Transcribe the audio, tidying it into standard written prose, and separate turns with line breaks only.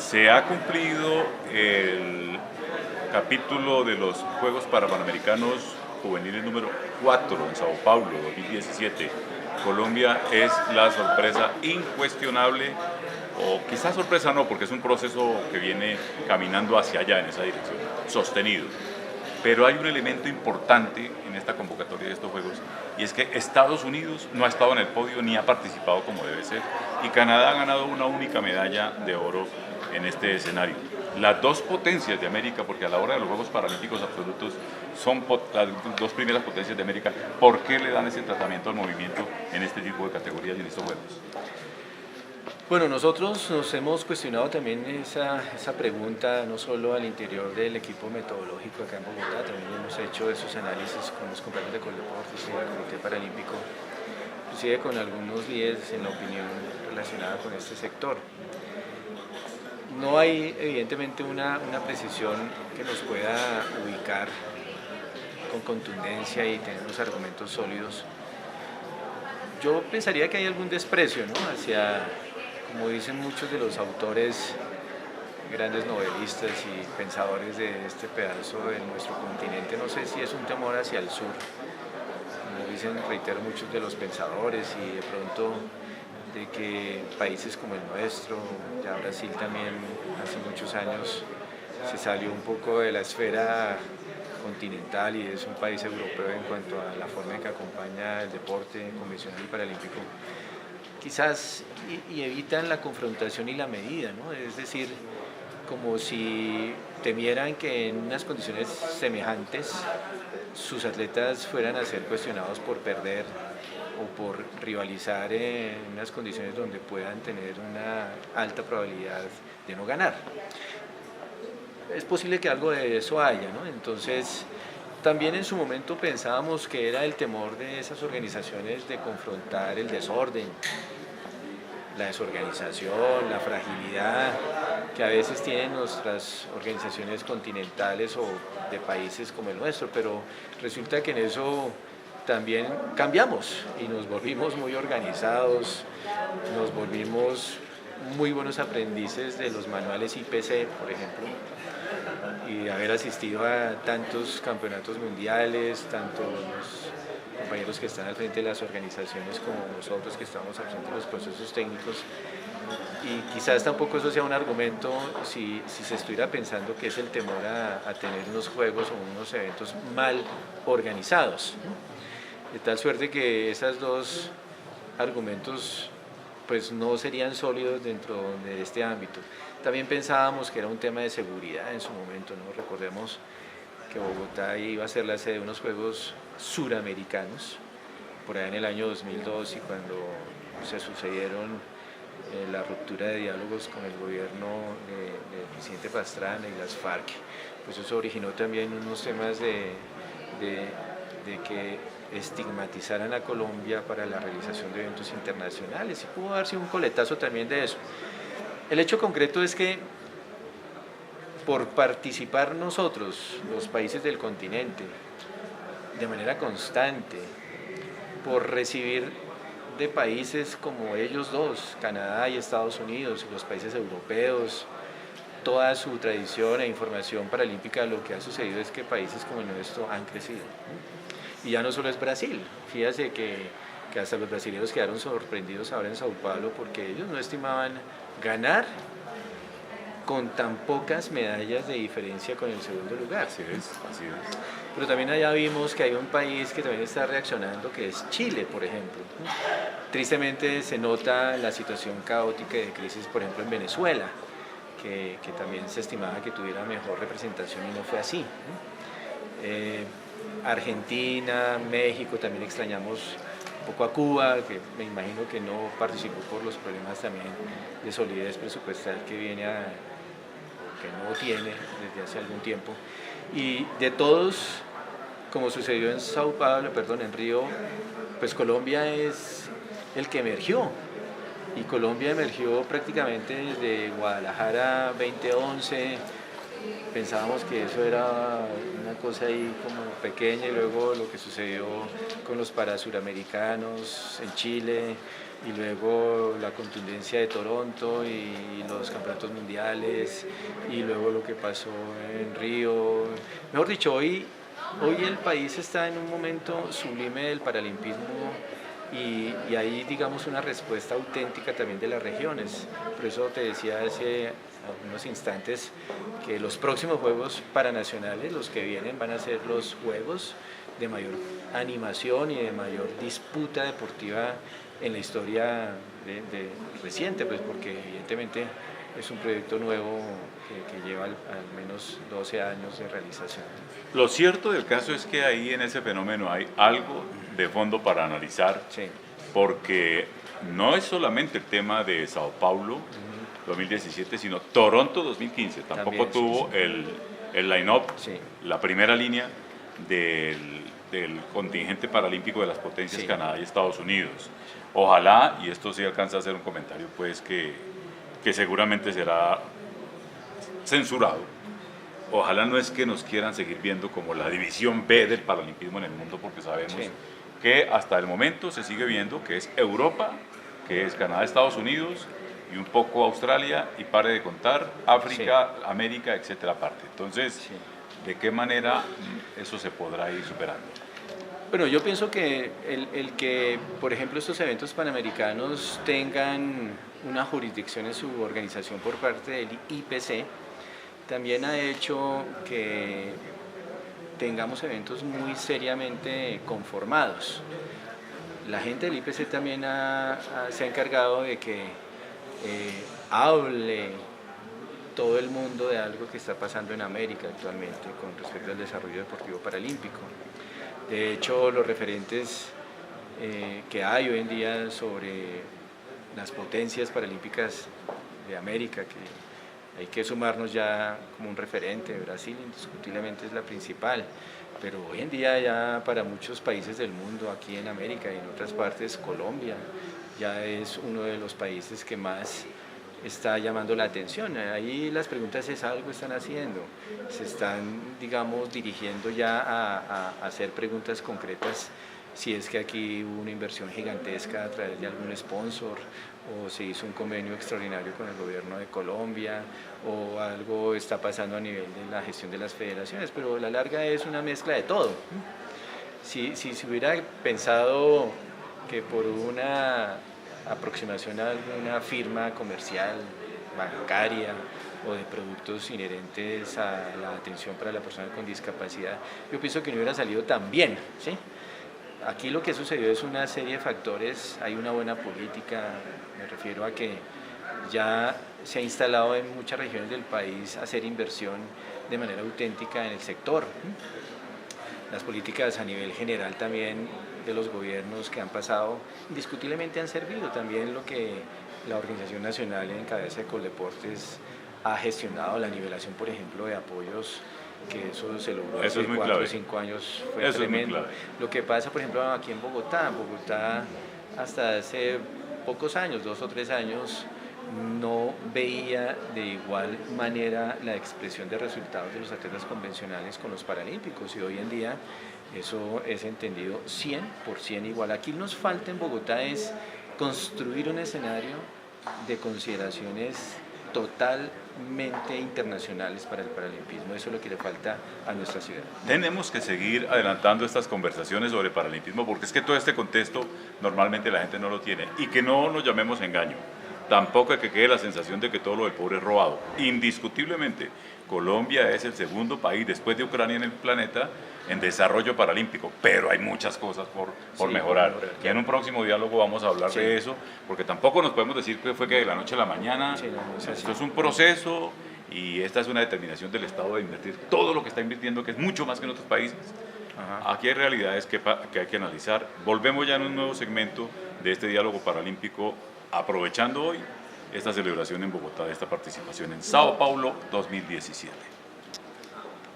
Se ha cumplido el capítulo de los Juegos Panamericanos Juveniles número 4 en Sao Paulo, 2017. Colombia es la sorpresa incuestionable, o quizás sorpresa no, porque es un proceso que viene caminando hacia allá en esa dirección, sostenido. Pero hay un elemento importante en esta convocatoria de estos Juegos, y es que Estados Unidos no ha estado en el podio ni ha participado como debe ser, y Canadá ha ganado una única medalla de oro en este escenario. Las dos potencias de América, porque a la hora de los Juegos Paralímpicos absolutos son las dos primeras potencias de América, ¿por qué le dan ese tratamiento al movimiento en este tipo de categorías y en estos Juegos?
Bueno, nosotros nos hemos cuestionado también esa pregunta, no solo al interior del equipo metodológico acá en Bogotá, también hemos hecho esos análisis con los compañeros de Coldeportes y del Comité Paralímpico, inclusive con algunos líderes en la opinión relacionada con este sector. No hay evidentemente una precisión que nos pueda ubicar con contundencia y tener unos argumentos sólidos. Yo pensaría que hay algún desprecio, ¿no?, hacia, como dicen muchos de los autores, grandes novelistas y pensadores de este pedazo de nuestro continente, no sé si es un temor hacia el sur, como dicen, reitero, muchos de los pensadores, y de pronto de que países como el nuestro, ya Brasil también hace muchos años se salió un poco de la esfera continental y es un país europeo en cuanto a la forma en que acompaña el deporte convencional y paralímpico, quizás y evitan la confrontación y la medida, ¿no? Es decir, como si temieran que en unas condiciones semejantes sus atletas fueran a ser cuestionados por perder o por rivalizar en unas condiciones donde puedan tener una alta probabilidad de no ganar. Es posible que algo de eso haya, ¿no? Entonces, también en su momento pensábamos que era el temor de esas organizaciones de confrontar el desorden, la desorganización, la fragilidad que a veces tienen nuestras organizaciones continentales o de países como el nuestro, pero resulta que en eso también cambiamos y nos volvimos muy organizados, nos volvimos muy buenos aprendices de los manuales IPC, por ejemplo, y haber asistido a tantos campeonatos mundiales, tanto los compañeros que están al frente de las organizaciones como nosotros que estamos al frente de los procesos técnicos. Y quizás tampoco eso sea un argumento si se estuviera pensando que es el temor a tener unos juegos o unos eventos mal organizados, ¿no? De tal suerte que esos dos argumentos pues no serían sólidos dentro de este ámbito. También pensábamos que era un tema de seguridad en su momento, ¿no? Recordemos que Bogotá iba a ser la sede de unos Juegos Suramericanos, por ahí en el año 2002, y cuando se sucedieron la ruptura de diálogos con el gobierno del presidente Pastrana y las FARC, pues eso originó también unos temas de que estigmatizaran a Colombia para la realización de eventos internacionales, y pudo darse un coletazo también de eso. El hecho concreto es que por participar nosotros, los países del continente, de manera constante, por recibir de países como ellos dos, Canadá y Estados Unidos, y los países europeos, toda su tradición e información paralímpica, lo que ha sucedido es que países como el nuestro han crecido. Y ya no solo es Brasil, fíjate que hasta los brasileños quedaron sorprendidos ahora en Sao Paulo porque ellos no estimaban ganar con tan pocas medallas de diferencia con el segundo lugar.
Así es, así es.
Pero también allá vimos que hay un país que también está reaccionando, que es Chile, por ejemplo. Tristemente se nota la situación caótica de crisis, por ejemplo, en Venezuela, que también se estimaba que tuviera mejor representación y no fue así. Argentina, México, también extrañamos un poco a Cuba, que me imagino que no participó por los problemas también de solidez presupuestal que no tiene desde hace algún tiempo. Y de todos, como sucedió en en Río, pues Colombia es el que emergió. Y Colombia emergió prácticamente desde Guadalajara 2011. Pensábamos que eso era una cosa ahí como pequeña, y luego lo que sucedió con los parasuramericanos en Chile, y luego la contundencia de Toronto y los campeonatos mundiales y luego lo que pasó en Río. Mejor dicho, hoy el país está en un momento sublime del paralimpismo y hay, digamos, una respuesta auténtica también de las regiones. Por eso te decía hace unos instantes que los próximos Juegos Paranacionales, los que vienen, van a ser los Juegos de mayor animación y de mayor disputa deportiva en la historia reciente, pues porque evidentemente es un proyecto nuevo que lleva al menos 12 años de realización.
Lo cierto del caso es que ahí en ese fenómeno hay algo de fondo para analizar,
Sí.
porque no es solamente el tema de Sao Paulo 2017, sino Toronto 2015. Tampoco
También,
tuvo
sí.
el line-up,
Sí.
la primera línea del contingente paralímpico de las potencias
Sí.
Canadá y Estados Unidos. Ojalá, y esto sí alcanza a hacer un comentario, pues que seguramente será censurado. Ojalá no es que nos quieran seguir viendo como la división B del paralimpismo en el mundo, porque sabemos
Sí.
que hasta el momento se sigue viendo que es Europa, que es Canadá, Estados Unidos y un poco Australia, y pare de contar, África, América, etcétera, aparte. Entonces,
Sí.
¿de qué manera eso se podrá ir superando?
Bueno, yo pienso que el que, por ejemplo, estos eventos panamericanos tengan una jurisdicción en su organización por parte del IPC, también ha hecho que tengamos eventos muy seriamente conformados. La gente del IPC también se ha encargado de que hable todo el mundo de algo que está pasando en América actualmente con respecto al desarrollo deportivo paralímpico. De hecho, los referentes que hay hoy en día sobre las potencias paralímpicas de América, que hay que sumarnos ya como un referente. Brasil indiscutiblemente es la principal, pero hoy en día ya para muchos países del mundo, aquí en América y en otras partes, Colombia ya es uno de los países que más está llamando la atención. Ahí las preguntas es: algo están haciendo, se están, digamos, dirigiendo ya a hacer preguntas concretas, si es que aquí hubo una inversión gigantesca a través de algún sponsor, o se hizo un convenio extraordinario con el gobierno de Colombia, o algo está pasando a nivel de la gestión de las federaciones, pero a la larga es una mezcla de todo. Si se hubiera pensado que por una aproximación a alguna firma comercial, bancaria o de productos inherentes a la atención para la persona con discapacidad, yo pienso que no hubiera salido tan bien, ¿sí? Aquí lo que sucedió es una serie de factores. Hay una buena política, me refiero a que ya se ha instalado en muchas regiones del país hacer inversión de manera auténtica en el sector. Las políticas a nivel general también de los gobiernos que han pasado indiscutiblemente han servido. También lo que la Organización Nacional en cabeza de Coldeportes ha gestionado, la nivelación, por ejemplo, de apoyos, que eso se logró
Eso
hace
es muy
4 o
clave.
5 años, fue
Eso es muy
tremendo.
clave.
Lo que pasa, por ejemplo, aquí en Bogotá hasta hace pocos años, 2 o 3 años, no veía de igual manera la expresión de resultados de los atletas convencionales con los paralímpicos, y hoy en día eso es entendido 100% igual. Aquí nos falta en Bogotá es construir un escenario de consideraciones totalmente internacionales para el paralimpismo. Eso es lo que le falta a nuestra ciudad.
Tenemos que seguir adelantando estas conversaciones sobre paralimpismo, porque es que todo este contexto normalmente la gente no lo tiene, y que no nos llamemos engaño. Tampoco hay que quede la sensación de que todo lo del pobre es robado. Indiscutiblemente, Colombia es el segundo país después de Ucrania en el planeta en desarrollo paralímpico, pero hay muchas cosas por mejorar. Y en un próximo diálogo vamos a hablar de eso, porque tampoco nos podemos decir que fue que de la noche a la mañana. Esto es un proceso, y esta es una determinación del Estado de invertir todo lo que está invirtiendo, que es mucho más que en otros países. Aquí hay realidades que hay que analizar. Volvemos ya en un nuevo segmento de este diálogo paralímpico, aprovechando hoy esta celebración en Bogotá de esta participación en Sao Paulo 2017.